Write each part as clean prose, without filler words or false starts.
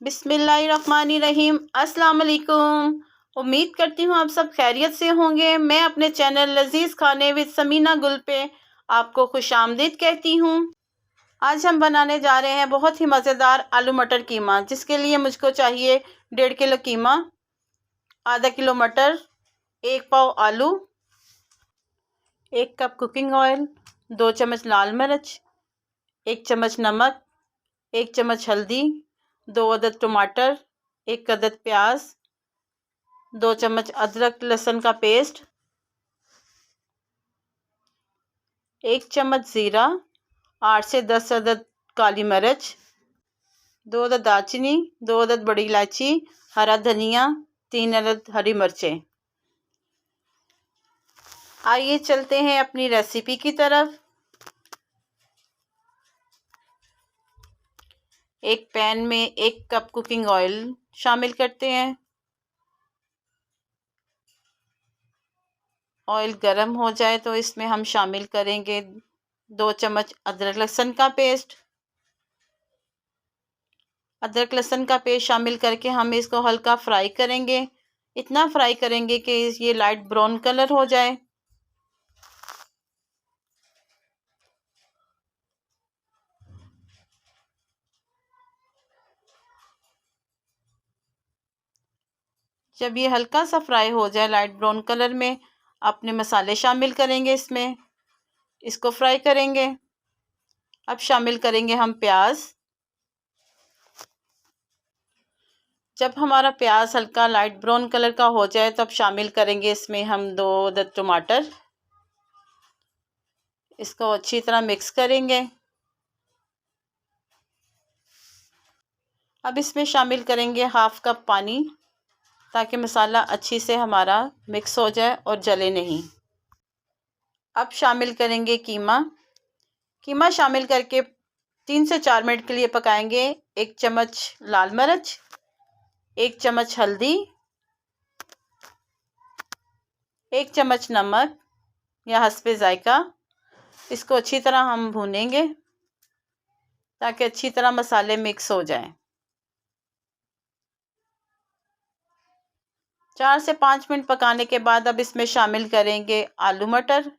बिस्मिल्लाहिर्रहमानिर्रहीम। अस्सलाम वालेकुम। उम्मीद करती हूँ आप सब खैरियत से होंगे। मैं अपने चैनल लजीज़ खाने विद समीना गुल पे आपको खुशामदीद कहती हूँ। आज हम बनाने जा रहे हैं बहुत ही मज़ेदार आलू मटर कीमा, जिसके लिए मुझको चाहिए 1.5 किलो कीमा, आधा किलो मटर, 1 पाव आलू, 1 कप कुकिंग ऑयल, 2 चम्मच लाल मिर्च, 1 चम्मच नमक, 1 चम्मच हल्दी, 2 अदद टमाटर, 1 अदद प्याज, 2 चम्मच अदरक लहसुन का पेस्ट, 1 चम्मच ज़ीरा, 8 से 10 अदद काली मिर्च, 2 अदद दालचीनी, 2 अदद बड़ी इलायची, हरा धनिया, 3 अदद हरी मिर्चें। आइए चलते हैं अपनी रेसिपी की तरफ। एक पैन में 1 कप कुकिंग ऑयल शामिल करते हैं। ऑयल गर्म हो जाए तो इसमें हम शामिल करेंगे 2 चम्मच अदरक लहसुन का पेस्ट। अदरक लहसुन का पेस्ट शामिल करके हम इसको हल्का फ्राई करेंगे। इतना फ्राई करेंगे कि ये लाइट ब्राउन कलर हो जाए। जब ये हल्का सा फ्राई हो जाए लाइट ब्राउन कलर में, अपने मसाले शामिल करेंगे इसमें, इसको फ्राई करेंगे। अब शामिल करेंगे हम प्याज। जब हमारा प्याज हल्का लाइट ब्राउन कलर का हो जाए तब शामिल करेंगे इसमें हम 2 अदद टमाटर। इसको अच्छी तरह मिक्स करेंगे। अब इसमें शामिल करेंगे 1/2 कप पानी, ताकि मसाला अच्छी से हमारा मिक्स हो जाए और जले नहीं। अब शामिल करेंगे कीमा। कीमा शामिल करके 3 से 4 मिनट के लिए पकाएंगे। 1 चम्मच लाल मिर्च, 1 चम्मच हल्दी, 1 चम्मच नमक या हस्बे जायका। इसको अच्छी तरह हम भूनेंगे ताकि अच्छी तरह मसाले मिक्स हो जाएं। 4 से 5 मिनट पकाने के बाद अब इसमें शामिल करेंगे आलू मटर।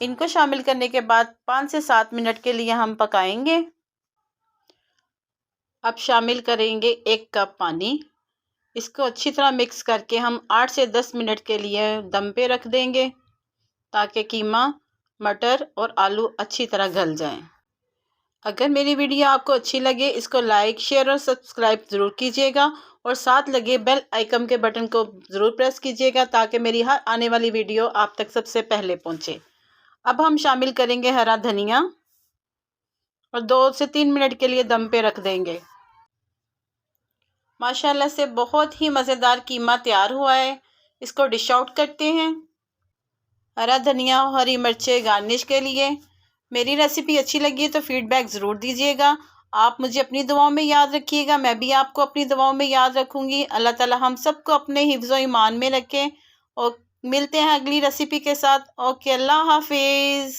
इनको शामिल करने के बाद 5 से 7 मिनट के लिए हम पकाएंगे। अब शामिल करेंगे 1 कप पानी। इसको अच्छी तरह मिक्स करके हम 8 से 10 मिनट के लिए दम पे रख देंगे, ताकि कीमा, मटर और आलू अच्छी तरह गल जाएं। अगर मेरी वीडियो आपको अच्छी लगे, इसको लाइक, शेयर और सब्सक्राइब ज़रूर कीजिएगा और साथ लगे बेल आइकन के बटन को ज़रूर प्रेस कीजिएगा, ताकि मेरी हर आने वाली वीडियो आप तक सबसे पहले पहुंचे। अब हम शामिल करेंगे हरा धनिया और 2 से 3 मिनट के लिए दम पे रख देंगे। माशाल्लाह से बहुत ही मज़ेदार कीमा तैयार हुआ है। इसको डिश आउट करते हैं। हरा धनिया और हरी मिर्चें गार्निश के लिए। मेरी रेसिपी अच्छी लगी तो फीडबैक ज़रूर दीजिएगा। आप मुझे अपनी दुआओं में याद रखिएगा, मैं भी आपको अपनी दुआओं में याद रखूँगी। अल्लाह ताला हम सबको अपने हिफ्ज़ व ईमान में रखें और मिलते हैं अगली रेसिपी के साथ। ओके, अल्लाह हाफिज़।